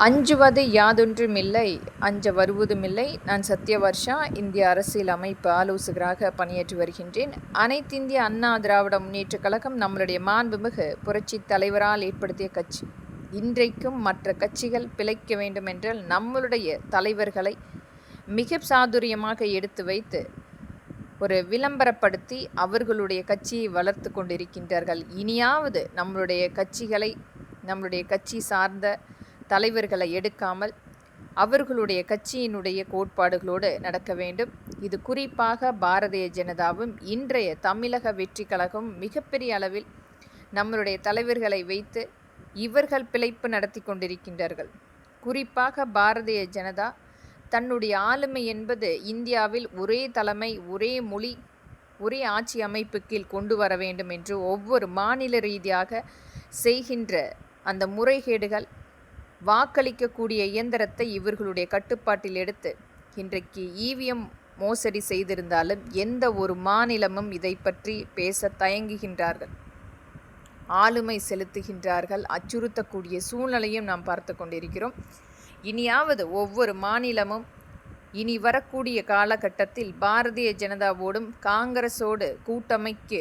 அஞ்சுவது யாதொன்றுமில்லை, அஞ்ச வருவதுமில்லை. நான் சத்யவர்ஷா, இந்திய அரசியல் அமைப்பு ஆலோசகராக பணியாற்றி வருகின்றேன். அனைத்திந்திய அண்ணா திராவிட முன்னேற்றக் கழகம் நம்மளுடைய மாண்புமிகு புரட்சித் தலைவரால் ஏற்படுத்திய கட்சி. இன்றைக்கும் மற்ற கட்சிகள் பிழைக்க வேண்டுமென்றால் நம்மளுடைய தலைவர்களை மிக சாதுரியமாக எடுத்து வைத்து ஒரு விளம்பரப்படுத்தி அவர்களுடைய கட்சியை வளர்த்து கொண்டிருக்கின்றார்கள். இனியாவது நம்மளுடைய கட்சி சார்ந்த தலைவர்களை எடுக்காமல் அவர்களுடைய கட்சியினுடைய கோட்பாடுகளோடு நடக்க வேண்டும். இது குறிப்பாக பாரதிய ஜனதாவும் இன்றைய தமிழக வெற்றி கழகம் மிகப்பெரிய அளவில் நம்மளுடைய தலைவர்களை வைத்து இவர்கள் பிழைப்பு நடத்தி கொண்டிருக்கின்றார்கள். குறிப்பாக பாரதிய ஜனதா தன்னுடைய ஆளுமை என்பது இந்தியாவில் ஒரே தலைமை, ஒரே மொழி, ஒரே ஆட்சி அமைப்பு கீழ் கொண்டு வர வேண்டும் என்று ஒவ்வொரு மாநில ரீதியாக செய்கின்ற அந்த முறைகேடுகள், வாக்களிக்கக்கூடிய இயந்திரத்தை இவர்களுடைய கட்டுப்பாட்டில் எடுத்து இன்றைக்கு இவிஎம் மோசடி செய்திருந்தாலும் எந்த ஒரு மாநிலமும் இதை பற்றி பேச தயங்குகின்றார்கள், ஆளுமை செலுத்துகின்றார்கள், அச்சுறுத்தக்கூடிய சூழ்நிலையும் நாம் பார்த்து கொண்டிருக்கிறோம். இனியாவது ஒவ்வொரு மாநிலமும் இனி வரக்கூடிய காலகட்டத்தில் பாரதிய ஜனதாவோடும் காங்கிரஸோடு கூட்டமைக்க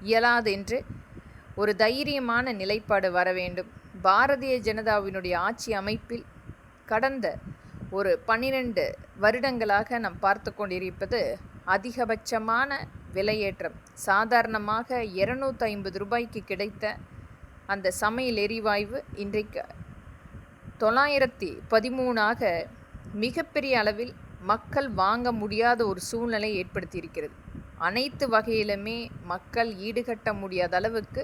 இயலாது என்று ஒரு தைரியமான நிலைப்பாடு வர வேண்டும். பாரதிய ஜனதாவினுடைய ஆட்சி அமைப்பில் கடந்த ஒரு 12 வருடங்களாக நாம் பார்த்து கொண்டிருப்பது அதிகபட்சமான விலையேற்றம். சாதாரணமாக 250 ரூபாய்க்கு கிடைத்த அந்த சமையல் எரிவாயு இன்றைக்கு 913ஆக மிகப்பெரிய அளவில் மக்கள் வாங்க முடியாத ஒரு சூழ்நிலை ஏற்படுத்தியிருக்கிறது. அனைத்து வகையிலுமே மக்கள் ஈடுகட்ட முடியாத அளவுக்கு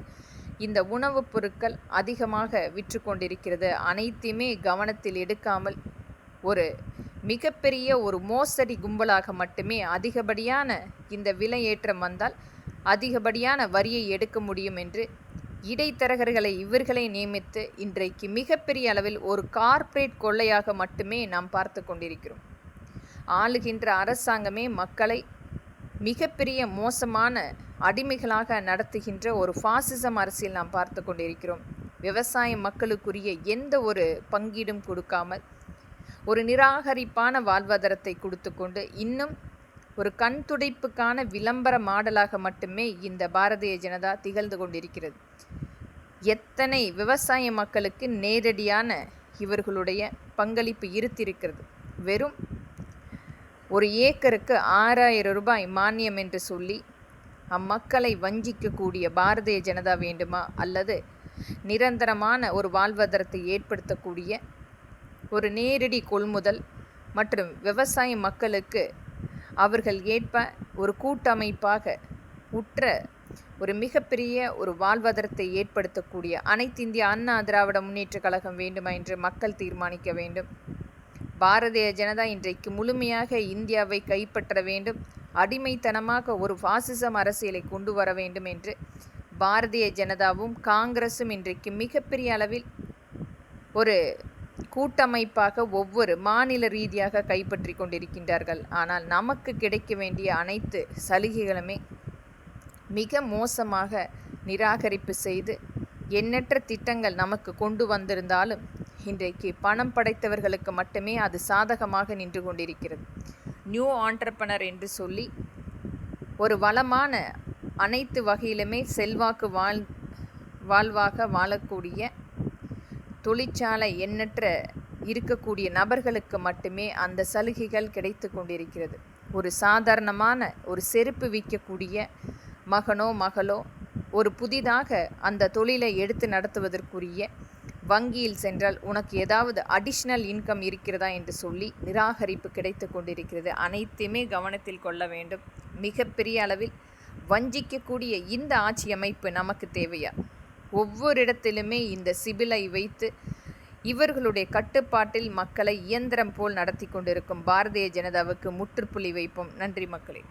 இந்த உணவுப் பொருட்கள் அதிகமாக விற்று கொண்டிருக்கிறது. அனைத்தையுமே கவனத்தில் எடுக்காமல் ஒரு மிகப்பெரிய ஒரு மோசடி கும்பலாக மட்டுமே அதிகப்படியான இந்த விலையேற்றம் வந்தால் அதிகப்படியான வரியை எடுக்க முடியும் என்று இடைத்தரகர்களை இவர்களை நியமித்து இன்றைக்கு மிகப்பெரிய அளவில் ஒரு கார்ப்பரேட் கொள்ளையாக மட்டுமே நாம் பார்த்து கொண்டிருக்கிறோம். ஆளுகின்ற அரசாங்கமே மக்களை மிகப்பெரிய மோசமான அடிமைகளாக நடத்துகின்ற ஒரு பாசிசம் அரசியல் நாம் பார்த்து கொண்டிருக்கிறோம். விவசாய மக்களுக்குரிய எந்த ஒரு பங்கீடும் கொடுக்காமல் ஒரு நிராகரிப்பான வாழ்வாதாரத்தை கொடுத்து கொண்டு இன்னும் ஒரு கண் துடைப்புக்கான விளம்பர மாடலாக மட்டுமே இந்த பாரதிய ஜனதா திகழ்ந்து கொண்டிருக்கிறது. எத்தனை விவசாய மக்களுக்கு நேரடியான இவர்களுடைய பங்களிப்பு இருத்திருக்கிறது. வெறும் ஒரு ஏக்கருக்கு 6000 ரூபாய் மானியம் என்று சொல்லி அம்மக்களை வஞ்சிக்கக்கூடிய பாரதிய ஜனதா வேண்டுமா, அல்லது நிரந்தரமான ஒரு வாழ்வாதாரத்தை ஏற்படுத்தக்கூடிய ஒரு நேரடி கொள்முதல் மற்றும் விவசாய மக்களுக்கு அவர்கள் ஏற்ப ஒரு கூட்டமைப்பாக உற்ற ஒரு மிகப்பெரிய ஒரு வாழ்வாதாரத்தை ஏற்படுத்தக்கூடிய அனைத்திந்திய அண்ணா திராவிட முன்னேற்றக் கழகம் வேண்டுமா என்று மக்கள் தீர்மானிக்க வேண்டும். பாரதிய ஜனதா இன்றைக்கு முழுமையாக இந்தியாவை கைப்பற்ற வேண்டும், அடிமைத்தனமாக ஒரு பாசிசம் அரசியலை கொண்டு வர வேண்டும் என்று பாரதிய ஜனதாவும் காங்கிரஸும் இன்றைக்கு மிகப்பெரிய அளவில் ஒரு கூட்டமைப்பாக ஒவ்வொரு மாநில ரீதியாக கைப்பற்றி கொண்டிருக்கின்றார்கள். ஆனால் நமக்கு கிடைக்க வேண்டிய அனைத்து சலுகைகளுமே மிக மோசமாக நிராகரிப்பு செய்து எண்ணற்ற திட்டங்கள் நமக்கு கொண்டு வந்திருந்தாலும் இன்றைக்கு பணம் படைத்தவர்களுக்கு மட்டுமே அது சாதகமாக நின்று கொண்டிருக்கிறது. நியூ ஆண்டர்பனர் என்று சொல்லி ஒரு வளமான அனைத்து வகையிலுமே செல்வாக்கு வாழ்வாக வாழக்கூடிய தொழிற்சாலை எண்ணற்ற இருக்கக்கூடிய நபர்களுக்கு மட்டுமே அந்த சலுகைகள் கிடைத்து கொண்டிருக்கிறது. ஒரு சாதாரணமான ஒரு செருப்பு விற்கக்கூடிய மகனோ மகளோ ஒரு புதிதாக அந்த தொழிலை எடுத்து நடத்துவதற்குரிய வங்கியில் சென்றால் உனக்கு ஏதாவது அடிஷ்னல் இன்கம் இருக்கிறதா என்று சொல்லி நிராகரிப்பு கிடைத்து கொண்டிருக்கிறது. அனைத்தையுமே கவனத்தில் கொள்ள வேண்டும். மிகப்பெரிய அளவில் வஞ்சிக்கக்கூடிய இந்த ஆட்சி அமைப்பு நமக்கு தேவையா? ஒவ்வொரு இடத்திலுமே இந்த சிபிலை வைத்து இவர்களுடைய கட்டுப்பாட்டில் மக்களை இயந்திரம் போல் நடத்தி கொண்டிருக்கும் பாரதிய ஜனதாவுக்கு முற்றுப்புள்ளி வைப்போம். நன்றி மக்களே.